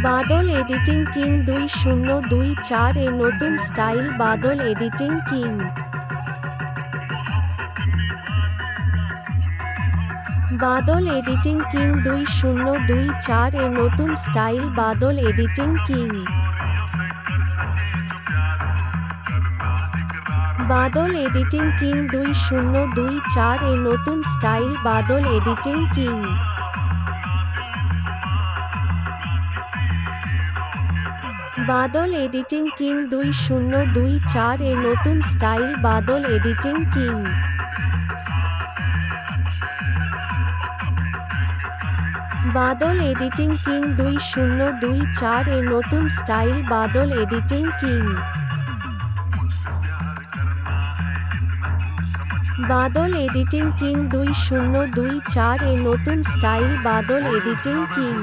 বাদল editing king 2024 এ নতুন style বাদল editing king. বাদল editing king 2024 এ নতুন style বাদল editing king. বাদল editing king 2024 এ নতুন style বাদল editing king. বাদল editing king 2024 এ নতুন style বাদল editing king. বাদল editing king 2024 এ নতুন style বাদল editing king. বাদল editing king 2024 এ নতুন style বাদল editing king.